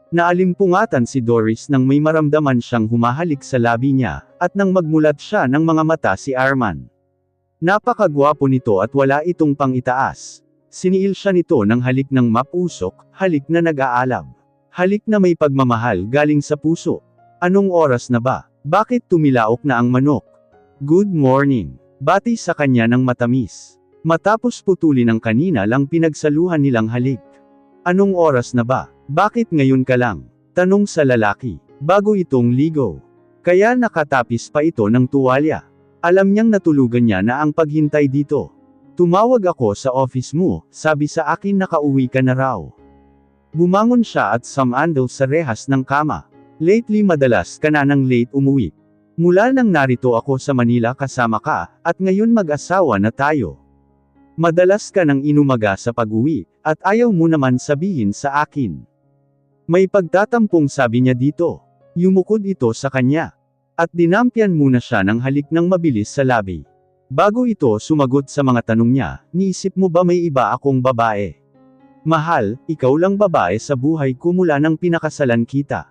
Naalimpungatan si Doris nang may maramdaman siyang humahalik sa labi niya, at nang magmulat siya ng mga mata si Arman. Napakagwapo nito at wala itong pang-itaas. Siniil siya nito ng halik ng mapusok, halik na nag-aalab. Halik na may pagmamahal galing sa puso. Anong oras na ba? Bakit tumilaok na ang manok? Good morning. Bati sa kanya ng matamis. Matapos putulin ang kanina lang pinagsaluhan nilang halik. Anong oras na ba? Bakit ngayon ka lang? Tanong sa lalaki. Bago itong ligo. Kaya nakatapis pa ito ng tuwalya. Alam niyang natulugan niya na ang paghintay dito. Tumawag ako sa office mo, sabi sa akin nakauwi ka na raw. Bumangon siya at sumandal sa rehas ng kama. Lately madalas ka na nang late umuwi. Mula nang narito ako sa Manila kasama ka, at ngayon mag-asawa na tayo. Madalas ka nang inumaga sa pag-uwi, at ayaw mo naman sabihin sa akin. May pagtatampong sabi niya dito. Yumukod ito sa kanya. At dinampyan muna siya ng halik ng mabilis sa labi. Bago ito sumagot sa mga tanong niya, niisip mo ba may iba akong babae? Mahal, ikaw lang babae sa buhay ko mula nang pinakasalan kita.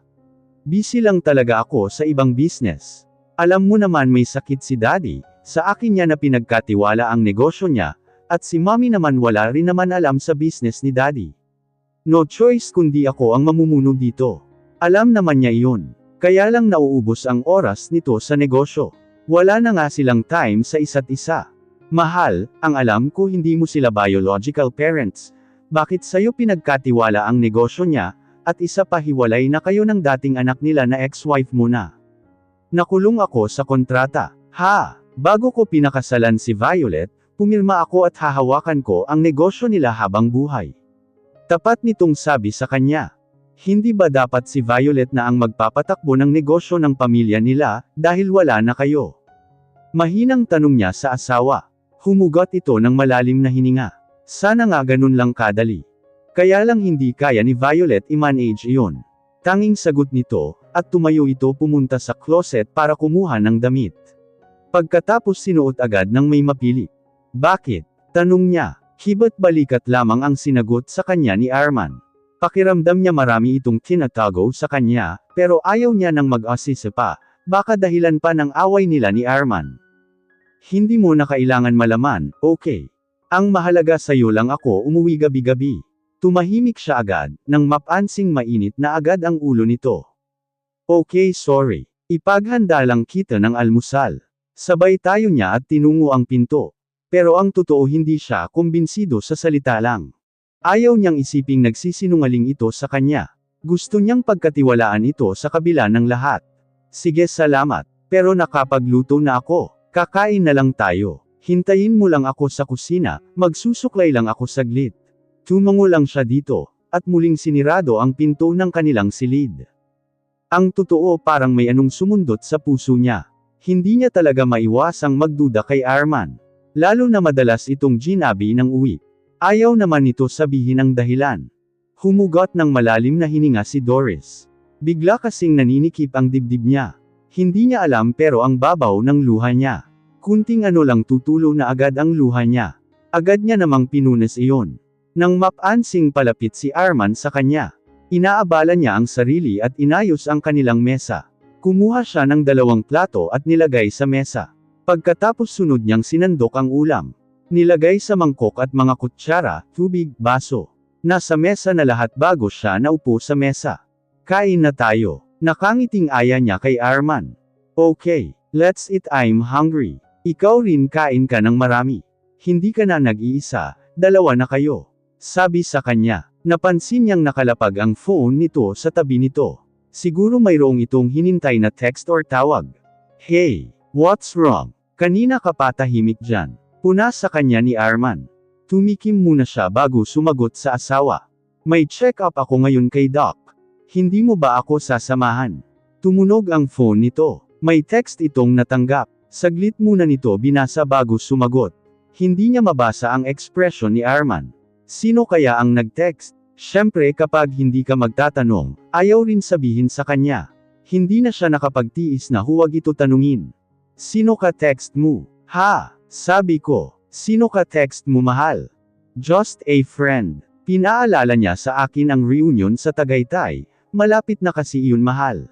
Busy lang talaga ako sa ibang business. Alam mo naman may sakit si daddy, sa akin niya na pinagkatiwala ang negosyo niya, at si mommy naman wala rin naman alam sa business ni daddy. No choice kundi ako ang mamumuno dito. Alam naman niya iyon. Kaya lang nauubos ang oras nito sa negosyo. Wala na nga silang time sa isa't isa. Mahal, ang alam ko hindi mo sila biological parents. Bakit sa'yo pinagkatiwala ang negosyo niya, at isa pa hiwalay na kayo ng dating anak nila na ex-wife mo na. Nakulong ako sa kontrata. Bago ko pinakasalan si Violet, pumirma ako at hahawakan ko ang negosyo nila habang buhay. Tapat nitong sabi sa kanya. Hindi ba dapat si Violet na ang magpapatakbo ng negosyo ng pamilya nila, dahil wala na kayo? Mahinang tanong niya sa asawa. Humugot ito ng malalim na hininga. Sana nga ganun lang kadali. Kaya lang hindi kaya ni Violet i-manage iyon. Tanging sagot nito, at tumayo ito pumunta sa closet para kumuha ng damit. Pagkatapos sinuot agad ng may mapili. Bakit? Tanong niya. Hiba't balikat lamang ang sinagot sa kanya ni Arman. Pakiramdam niya marami itong tinatago sa kanya, pero ayaw niya nang mag-assist pa, baka dahilan pa ng away nila ni Arman. Hindi mo na kailangan malaman, okay. Ang mahalaga sa'yo lang ako umuwi gabi-gabi. Tumahimik siya agad, nang mapansing mainit na agad ang ulo nito. Okay sorry. Ipaghanda lang kita ng almusal. Sabay tayo niya at tinungo ang pinto. Pero ang totoo hindi siya kumbinsido sa salita lang. Ayaw niyang isiping nagsisinungaling ito sa kanya. Gusto niyang pagkatiwalaan ito sa kabila ng lahat. Sige salamat, pero nakapagluto na ako. Kakain na lang tayo. Hintayin mo lang ako sa kusina, magsusuklay lang ako saglit. Tumango lang siya dito, at muling sinirado ang pinto ng kanilang silid. Ang totoo parang may anong sumundot sa puso niya. Hindi niya talaga maiwasang magduda kay Arman. Lalo na madalas itong ginabi ng uwi. Ayaw naman nito sabihin ang dahilan. Humugot ng malalim na hininga si Doris. Bigla kasing naninikip ang dibdib niya. Hindi niya alam pero ang babaw ng luha niya. Kunting ano lang tutulo na agad ang luha niya. Agad niya namang pinunas iyon. Nang mapansing palapit si Arman sa kanya. Inaabala niya ang sarili at inayos ang kanilang mesa. Kumuha siya ng 2 plato at nilagay sa mesa. Pagkatapos sunod niyang sinandok ang ulam. Nilagay sa mangkok at mga kutsara, tubig, baso. Nasa mesa na lahat bago siya naupo sa mesa. Kain na tayo. Nakangiting aya niya kay Arman. Okay, let's eat, I'm hungry. Ikaw rin kain ka ng marami. Hindi ka na nag-iisa, 2 na kayo. Sabi sa kanya. Napansin niyang nakalapag ang phone nito sa tabi nito. Siguro mayroong itong hinintay na text or tawag. Hey, what's wrong? Kanina ka pa tahimik dyan. Puna sa kanya ni Arman. Tumikim muna siya bago sumagot sa asawa. May check-up ako ngayon kay Doc. Hindi mo ba ako sasamahan? Tumunog ang phone nito. May text itong natanggap. Saglit muna nito binasa bago sumagot. Hindi niya mabasa ang ekspresyon ni Arman. Sino kaya ang nag-text? Siyempre kapag hindi ka magtatanong, ayaw rin sabihin sa kanya. Hindi na siya nakapagtiis na huwag ito tanungin. Sino ka text mo? Sabi ko. Sino ka text mo mahal? Just a friend. Pinaalala niya sa akin ang reunion sa Tagaytay. Malapit na kasi iyon mahal.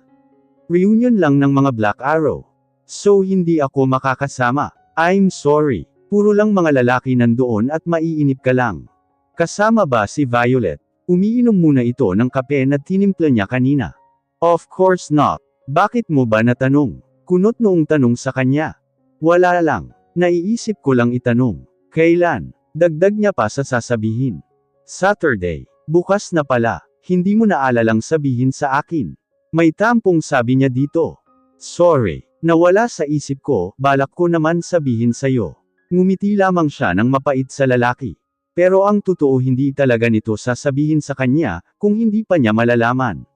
Reunion lang ng mga Black Arrow. So hindi ako makakasama. I'm sorry. Puro lang mga lalaki nandoon at maiinip ka lang. Kasama ba si Violet? Umiinom muna ito ng kape na tinimpla niya kanina. Of course not. Bakit mo ba natanong? Kunot noong tanong sa kanya. Wala lang. Naiisip ko lang itanong. Kailan? Dagdag niya pa sa sasabihin. Saturday. Bukas na pala. Hindi mo naalalang sabihin sa akin. May tampong sabi niya dito. Sorry. Nawala sa isip ko, balak ko naman sabihin sa'yo. Ngumiti lamang siya ng mapait sa lalaki. Pero ang totoo hindi talaga nito sasabihin sa kanya, kung hindi pa niya malalaman.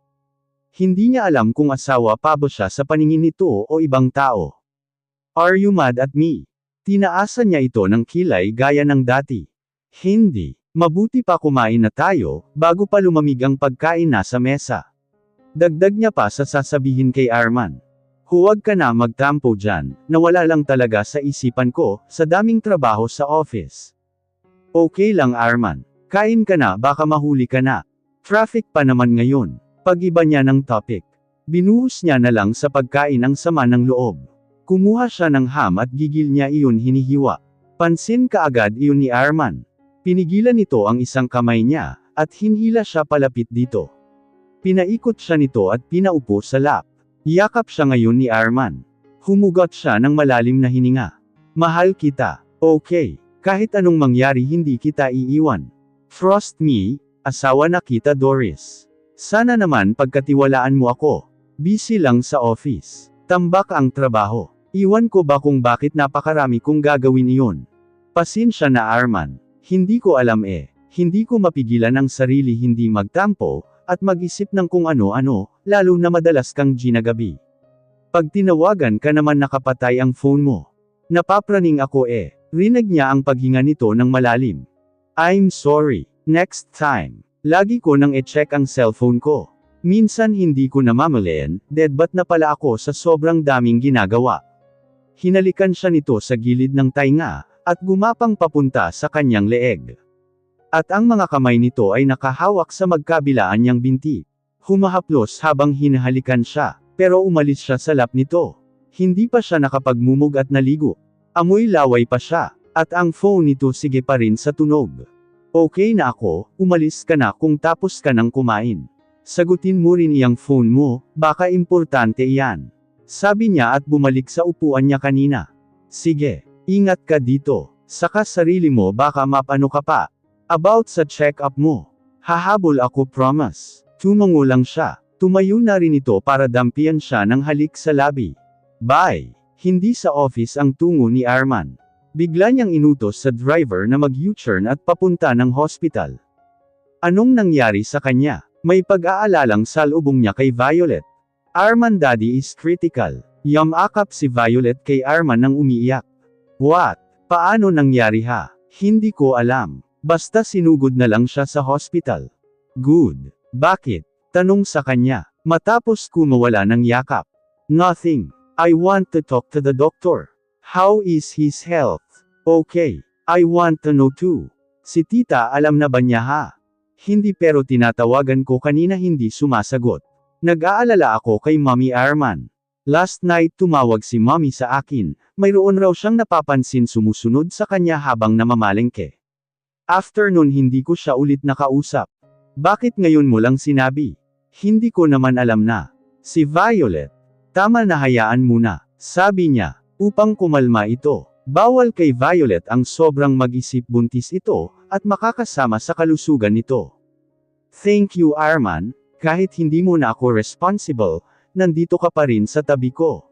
Hindi niya alam kung asawa pa ba siya sa paningin nito o ibang tao. Are you mad at me? Tinaasan niya ito ng kilay gaya ng dati. Hindi. Mabuti pa kumain na tayo, bago pa lumamig ang pagkain nasa mesa. Dagdag niya pa sa sasabihin kay Arman. Huwag ka na magtampo dyan, nawala lang talaga sa isipan ko, sa daming trabaho sa office. Okay lang Arman. Kain ka na baka mahuli ka na. Traffic pa naman ngayon. Pag-iba niya ng topic. Binuhos niya na lang sa pagkain ang sama ng loob. Kumuha siya ng ham at gigil niya iyon hinihiwa. Pansin kaagad iyon ni Arman. Pinigilan nito ang isang kamay niya, at hinhila siya palapit dito. Pinaikot siya nito at pinaupo sa lap. Yakap siya ngayon ni Arman. Humugot siya ng malalim na hininga. Mahal kita. Okay. Kahit anong mangyari hindi kita iiwan. Trust me, asawa na kita Doris. Sana naman pagkatiwalaan mo ako. Busy lang sa office. Tambak ang trabaho. Iwan ko ba kung bakit napakarami kong gagawin iyon? Pasensya na Arman. Hindi ko alam Hindi ko mapigilan ang sarili hindi magtampo, at mag-isip ng kung ano-ano, lalo na madalas kang ginagabi. Pag tinawagan ka naman nakapatay ang phone mo. Napapraning ako Rinig niya ang paghinga nito ng malalim. I'm sorry. Next time. Lagi ko nang e-check ang cellphone ko. Minsan hindi ko namamalayan, deadbat na pala ako sa sobrang daming ginagawa. Hinalikan siya nito sa gilid ng tainga, at gumapang papunta sa kanyang leeg. At ang mga kamay nito ay nakahawak sa magkabilaan niyang binti. Humahaplos habang hinahalikan siya, pero umalis siya sa lap nito. Hindi pa siya nakapagmumug at naligo. Amoy laway pa siya, at ang phone nito sige pa rin sa tunog. Okay na ako, umalis ka na kung tapos ka nang kumain. Sagutin mo rin iyang phone mo, baka importante iyan. Sabi niya at bumalik sa upuan niya kanina. Sige, ingat ka dito, saka sarili mo baka mapano ka pa. About sa check-up mo. Hahabol ako promise. Tumango lang siya. Tumayo na rin ito para dampian siya ng halik sa labi. Bye! Hindi sa office ang tungo ni Arman. Bigla niyang inutos sa driver na mag-U-turn at papunta ng hospital. Anong nangyari sa kanya? May pag-aalalang salubong niya kay Violet. Arman daddy is critical. Yamakap si Violet kay Arman nang umiiyak. What? Paano nangyari ha? Hindi ko alam. Basta sinugod na lang siya sa hospital. Good. Bakit? Tanong sa kanya. Matapos kumawala ng yakap. Nothing. I want to talk to the doctor. How is his health? Okay. I want to know too. Si tita alam na ba niya ha? Hindi pero tinatawagan ko kanina hindi sumasagot. Nag-aalala ako kay Mommy Arman. Last night tumawag si Mommy sa akin, mayroon raw siyang napapansin sumusunod sa kanya habang namamalengke. After nun hindi ko siya ulit nakausap. Bakit ngayon mo lang sinabi? Hindi ko naman alam na. Si Violet. Tama na hayaan muna. Sabi niya, upang kumalma ito. Bawal kay Violet ang sobrang mag-isip buntis ito, at makakasama sa kalusugan nito. Thank you Arman, kahit hindi mo na ako responsible, nandito ka pa rin sa tabi ko.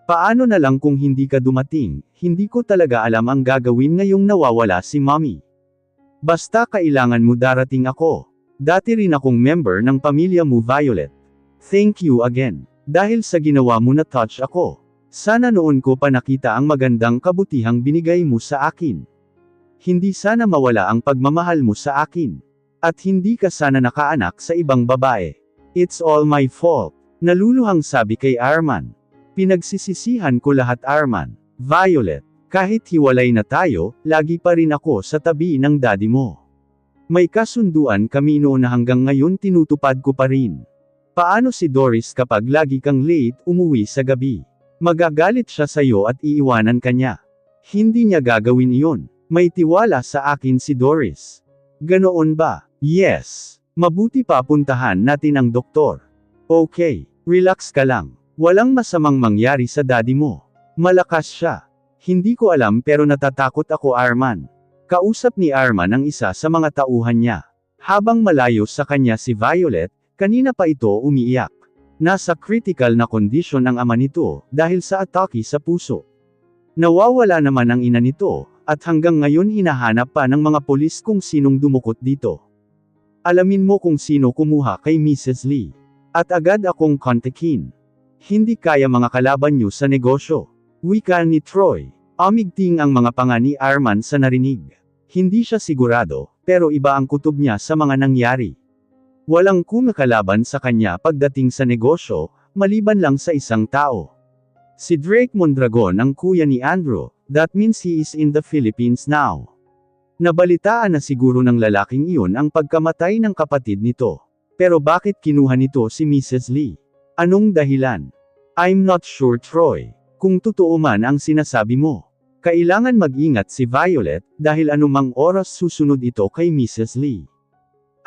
Paano na lang kung hindi ka dumating, hindi ko talaga alam ang gagawin ngayong nawawala si Mommy. Basta kailangan mo darating ako. Dati rin akong member ng pamilya mo Violet. Thank you again. Dahil sa ginawa mo na touch ako. Sana noon ko pa nakita ang magandang kabutihang binigay mo sa akin. Hindi sana mawala ang pagmamahal mo sa akin. At hindi ka sana nakaanak sa ibang babae. It's all my fault. Naluluhang sabi kay Arman. Pinagsisisihan ko lahat Arman. Violet. Kahit hiwalay na tayo, lagi pa rin ako sa tabi ng daddy mo. May kasunduan kami noon na hanggang ngayon tinutupad ko pa rin. Paano si Doris kapag lagi kang late umuwi sa gabi? Magagalit siya sa'yo at iiwanan ka niya. Hindi niya gagawin iyon. May tiwala sa akin si Doris. Ganoon ba? Yes. Mabuti pa puntahan natin ang doktor. Okay, relax ka lang. Walang masamang mangyari sa daddy mo. Malakas siya. Hindi ko alam pero natatakot ako Arman. Kausap ni Arman ang isa sa mga tauhan niya. Habang malayo sa kanya si Violet, kanina pa ito umiiyak. Nasa critical na kondisyon ang ama nito, dahil sa atake sa puso. Nawawala naman ang ina nito, at hanggang ngayon hinahanap pa ng mga pulis kung sinong dumukot dito. Alamin mo kung sino kumuha kay Mrs. Lee. At agad akong kontakin. Hindi kaya mga kalaban niyo sa negosyo. Wika ni Troy. Amigting ang mga panga ni Arman sa narinig. Hindi siya sigurado, pero iba ang kutob niya sa mga nangyari. Walang kumakalaban sa kanya pagdating sa negosyo, maliban lang sa isang tao. Si Drake Mondragon ang kuya ni Andrew, that means he is in the Philippines now. Nabalitaan na siguro ng lalaking iyon ang pagkamatay ng kapatid nito. Pero bakit kinuha nito si Mrs. Lee? Anong dahilan? I'm not sure Troy. Kung totoo man ang sinasabi mo. Kailangan mag-ingat si Violet, dahil anumang oras susunod ito kay Mrs. Lee.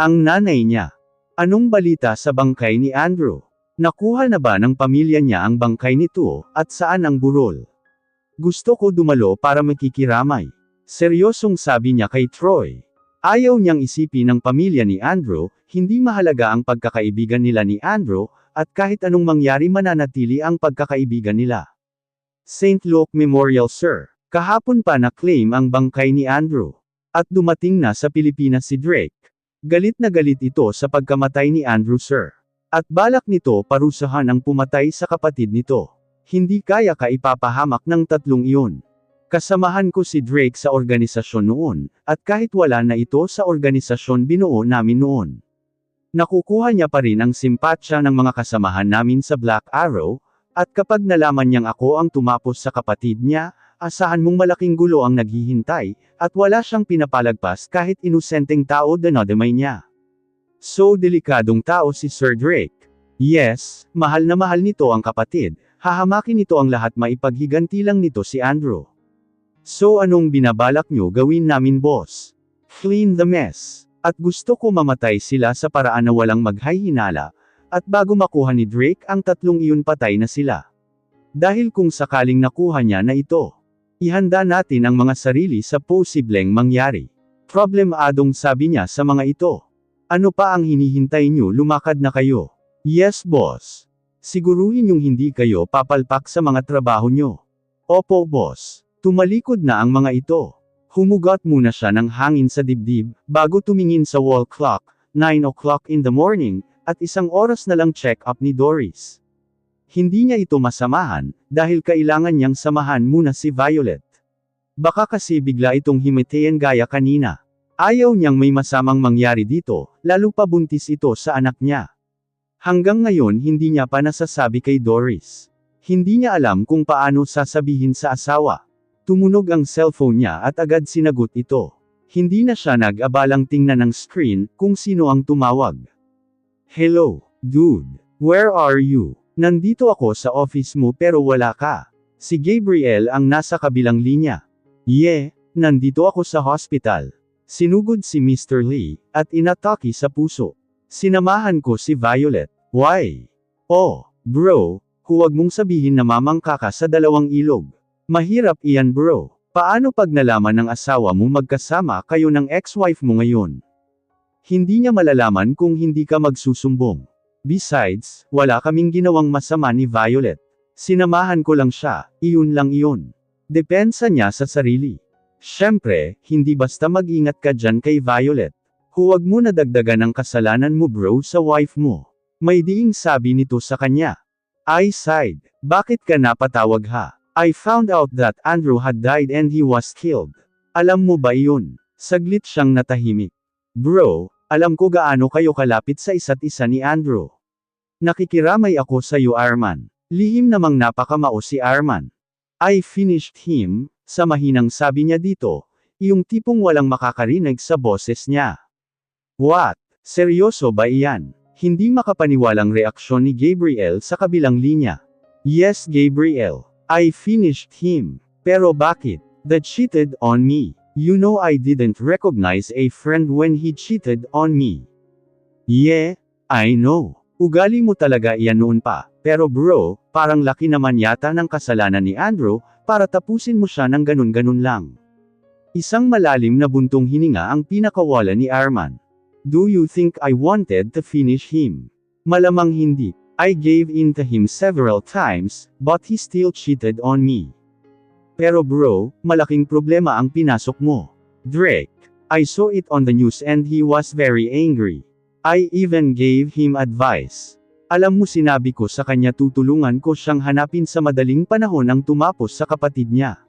Ang nanay niya. Anong balita sa bangkay ni Andrew? Nakuha na ba ng pamilya niya ang bangkay nito, at saan ang burol? Gusto ko dumalo para makikiramay. Seryosong sabi niya kay Troy. Ayaw niyang isipin ng pamilya ni Andrew, hindi mahalaga ang pagkakaibigan nila ni Andrew, at kahit anong mangyari mananatili ang pagkakaibigan nila. St. Luke Memorial Sir. Kahapon pa na-claim ang bangkay ni Andrew. At dumating na sa Pilipinas si Drake. Galit na galit ito sa pagkamatay ni Andrew Sir. At balak nito parusahan ang pumatay sa kapatid nito. Hindi kaya ka ipapahamak ng tatlong iyon. Kasamahan ko si Drake sa organisasyon noon, at kahit wala na ito sa organisasyon binuo namin noon. Nakukuha niya pa rin ang simpatsya ng mga kasamahan namin sa Black Arrow, at kapag nalaman niyang ako ang tumapos sa kapatid niya, asahan mong malaking gulo ang naghihintay, at wala siyang pinapalagpas kahit inosenteng tao dinadamay niya. So delikadong tao si Sir Drake. Yes, mahal na mahal nito ang kapatid, hahamakin nito ang lahat maipaghiganti lang nito si Andrew. So anong binabalak nyo gawin namin boss? Clean the mess. At gusto ko mamatay sila sa paraan na walang maghahinala, at bago makuha ni Drake ang tatlong iyon patay na sila. Dahil kung sakaling nakuha niya na ito, ihanda natin ang mga sarili sa posibleng mangyari. Problemadong sabi niya sa mga ito. Ano pa ang hinihintay nyo lumakad na kayo? Yes boss. Siguruhin yung hindi kayo papalpak sa mga trabaho nyo. Opo boss. Tumalikod na ang mga ito. Humugot muna siya ng hangin sa dibdib, bago tumingin sa wall clock, 9 o'clock in the morning, at isang oras na lang check-up ni Doris. Hindi niya ito masamahan, dahil kailangan niyang samahan muna si Violet. Baka kasi bigla itong himatayan gaya kanina. Ayaw niyang may masamang mangyari dito, lalo pa buntis ito sa anak niya. Hanggang ngayon hindi niya pa nasasabi kay Doris. Hindi niya alam kung paano sasabihin sa asawa. Tumunog ang cellphone niya at agad sinagot ito. Hindi na siya nag-abalang tingnan ng screen, kung sino ang tumawag. Hello, dude. Where are you? Nandito ako sa office mo pero wala ka. Si Gabriel ang nasa kabilang linya. Yeah, nandito ako sa hospital. Sinugod si Mr. Lee, at inatake sa puso. Sinamahan ko si Violet. Why? Oh, bro, huwag mong sabihin na mamangka ka sa dalawang ilog. Mahirap iyan bro. Paano pag nalaman ng asawa mo magkasama kayo ng ex-wife mo ngayon? Hindi niya malalaman kung hindi ka magsusumbong. Besides, wala kaming ginawang masama ni Violet. Sinamahan ko lang siya, iyon lang iyon. Depensa niya sa sarili. Siyempre, hindi basta mag-ingat ka dyan kay Violet. Huwag mo na dagdagan ang kasalanan mo bro sa wife mo. May diing sabi nito sa kanya. I sighed. Bakit ka napatawag ha? I found out that Andrew had died and he was killed. Alam mo ba iyon? Saglit siyang natahimik. Bro, alam ko gaano kayo kalapit sa isa't isa ni Andrew. Nakikiramay ako sa iyo Arman. Lihim namang napakamao si Arman. I finished him, sa mahinang sabi niya dito, yung tipong walang makakarinig sa boses niya. What? Seryoso ba iyan? Hindi makapaniwalang reaksyon ni Gabriel sa kabilang linya. Yes, Gabriel. I finished him. Pero bakit? That cheated on me. You know I didn't recognize a friend when he cheated on me. Yeah, I know. Ugali mo talaga iyan noon pa. Pero bro, parang laki naman yata ng kasalanan ni Andrew, para tapusin mo siya ng ganun-ganun lang. Isang malalim na buntong hininga ang pinakawala ni Arman. Do you think I wanted to finish him? Malamang hindi. I gave in to him several times, but he still cheated on me. Pero bro, malaking problema ang pinasok mo. Drake. I saw it on the news and he was very angry. I even gave him advice. Alam mo sinabi ko sa kanya tutulungan ko siyang hanapin sa madaling panahon ang tumapos sa kapatid niya.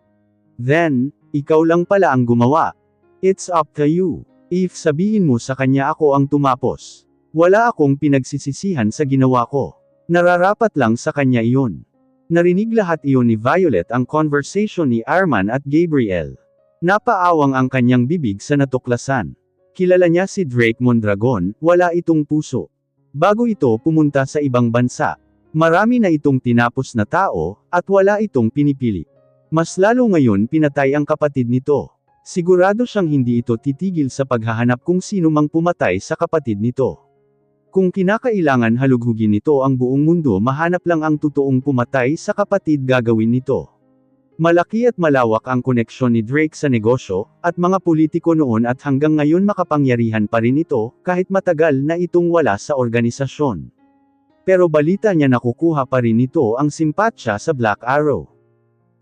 Then, ikaw lang pala ang gumawa. It's up to you. If sabihin mo sa kanya ako ang tumapos. Wala akong pinagsisisihan sa ginawa ko. Nararapat lang sa kanya iyon. Narinig lahat iyon ni Violet ang conversation ni Arman at Gabriel. Napaawang ang kanyang bibig sa natuklasan. Kilala niya si Drake Mondragon, wala itong puso. Bago ito pumunta sa ibang bansa. Marami na itong tinapos na tao, at wala itong pinipili. Mas lalo ngayon pinatay ang kapatid nito. Sigurado siyang hindi ito titigil sa paghahanap kung sino mang pumatay sa kapatid nito. Kung kinakailangan halughugin nito ang buong mundo mahanap lang ang totoong pumatay sa kapatid gagawin nito. Malaki at malawak ang koneksyon ni Drake sa negosyo, at mga politiko noon at hanggang ngayon makapangyarihan pa rin ito, kahit matagal na itong wala sa organisasyon. Pero balita niya nakukuha pa rin ito ang simpatsya sa Black Arrow.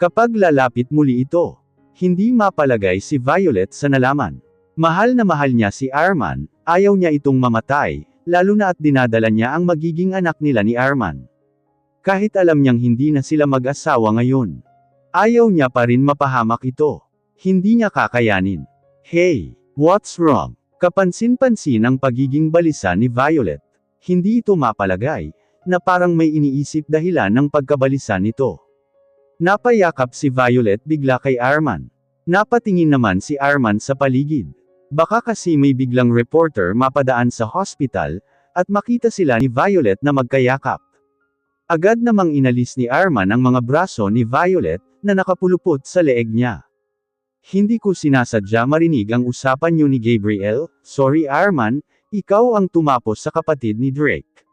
Kapag lalapit muli ito, hindi mapalagay si Violet sa nalaman. Mahal na mahal niya si Arman, ayaw niya itong mamatay, lalo na at dinadala niya ang magiging anak nila ni Arman. Kahit alam niyang hindi na sila mag-asawa ngayon. Ayaw niya pa rin mapahamak ito. Hindi niya kakayanin. Hey, what's wrong? Kapansin-pansin ang pagiging balisa ni Violet. Hindi ito mapalagay, na parang may iniisip dahilan ng pagkabalisa nito. Napayakap si Violet bigla kay Arman. Napatingin naman si Arman sa paligid. Baka kasi may biglang reporter mapadaan sa hospital, at makita sila ni Violet na magkayakap. Agad namang inalis ni Arman ang mga braso ni Violet, na nakapulupot sa leeg niya. Hindi ko sinasadya marinig ang usapan niyo ni Gabriel, sorry Arman, ikaw ang tumapos sa kapatid ni Drake.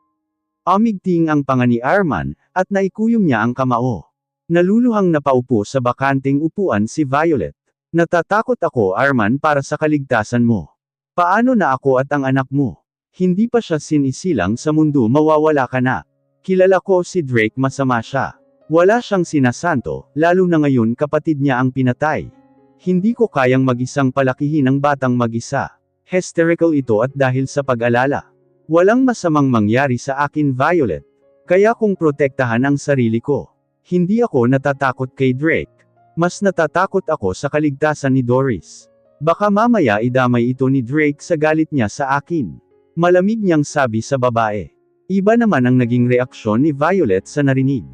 Umigting ang panga ni Arman, at naikuyom niya ang kamao. Naluluhang napaupo sa bakanteng upuan si Violet. Natatakot ako Arman para sa kaligtasan mo. Paano na ako at ang anak mo? Hindi pa siya sinisilang sa mundo mawawala ka na. Kilala ko si Drake masama siya. Wala siyang sinasanto, lalo na ngayon kapatid niya ang pinatay. Hindi ko kayang mag-isang palakihin ang batang mag-isa. Hysterical ito at dahil sa pag-alala. Walang masamang mangyari sa akin Violet. Kaya kong protektahan ang sarili ko. Hindi ako natatakot kay Drake. Mas natatakot ako sa kaligtasan ni Doris. Baka mamaya idamay ito ni Drake sa galit niya sa akin. Malamig niyang sabi sa babae. Iba naman ang naging reaksyon ni Violet sa narinig.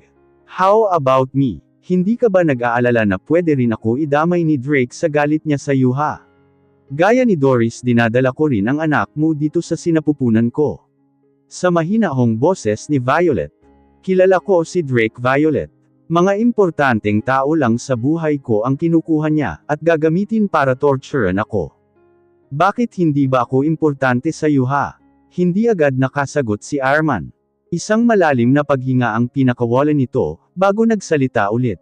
How about me? Hindi ka ba nag-aalala na pwede rin ako idamay ni Drake sa galit niya sa yuha? Gaya ni Doris dinadala ko rin ang anak mo dito sa sinapupunan ko. Sa mahinahong boses ni Violet. Kilala ko si Drake Violet. Mga importanteng tao lang sa buhay ko ang kinukuha niya, at gagamitin para torturean ako. Bakit hindi ba ako importante sa yuha? Hindi agad nakasagot si Arman. Isang malalim na paghinga ang pinakawalan nito, bago nagsalita ulit.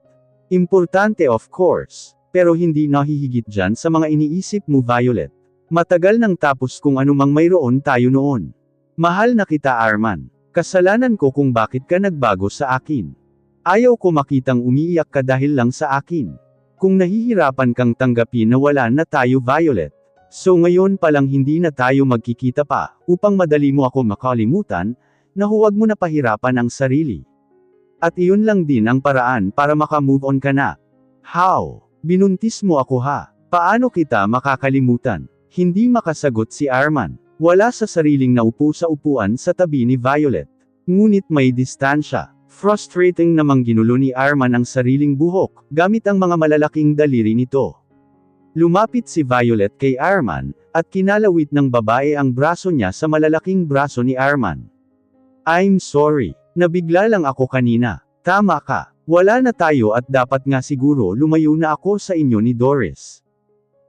Importante of course, pero hindi nahihigit dyan sa mga iniisip mo Violet. Matagal nang tapos kung anumang mayroon tayo noon. Mahal na kita Arman. Kasalanan ko kung bakit ka nagbago sa akin. Ayaw ko makitang umiiyak ka dahil lang sa akin. Kung nahihirapan kang tanggapin na wala na tayo Violet. So ngayon palang hindi na tayo magkikita pa, upang madali mo ako makalimutan, na huwag mo na pahirapan ang sarili. At iyon lang din ang paraan para makamove on ka na. How? Binuntis mo ako ha? Paano kita makakalimutan? Hindi makasagot si Arman. Wala sa sariling naupo sa upuan sa tabi ni Violet. Ngunit may distansya. Frustrating namang ginulo ni Arman ang sariling buhok, gamit ang mga malalaking daliri nito. Lumapit si Violet kay Arman, at kinalawit ng babae ang braso niya sa malalaking braso ni Arman. I'm sorry. Nabigla lang ako kanina. Tama ka. Wala na tayo at dapat nga siguro lumayo na ako sa inyo ni Doris.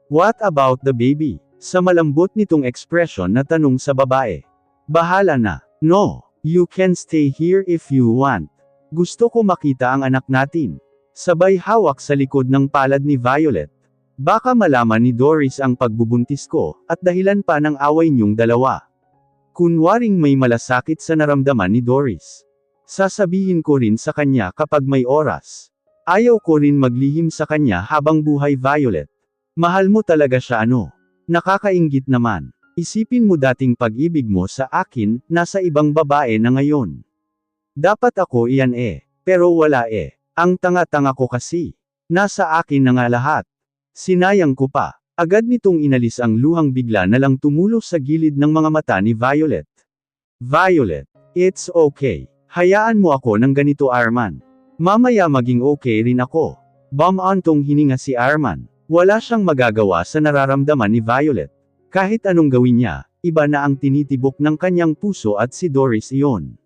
What about the baby? Sa malambot nitong ekspresyon na tanong sa babae. Bahala na. No. You can stay here if you want. Gusto ko makita ang anak natin. Sabay hawak sa likod ng palad ni Violet. Baka malaman ni Doris ang pagbubuntis ko, at dahilan pa ng away niyong dalawa. Kunwaring may malasakit sa naramdaman ni Doris. Sasabihin ko rin sa kanya kapag may oras. Ayaw ko rin maglihim sa kanya habang buhay Violet. Mahal mo talaga siya ano? Nakakainggit naman. Isipin mo dating pag-ibig mo sa akin, nasa ibang babae na ngayon. Dapat ako iyan pero wala Ang tanga-tanga ko kasi. Nasa akin na nga lahat. Sinayang ko pa. Agad nitong inalis ang luhang bigla na lang tumulo sa gilid ng mga mata ni Violet. Violet, it's okay. Hayaan mo ako ng ganito Arman. Mamaya maging okay rin ako. Bumantong hininga si Arman. Wala siyang magagawa sa nararamdaman ni Violet. Kahit anong gawin niya, iba na ang tinitibok ng kanyang puso at si Doris iyon.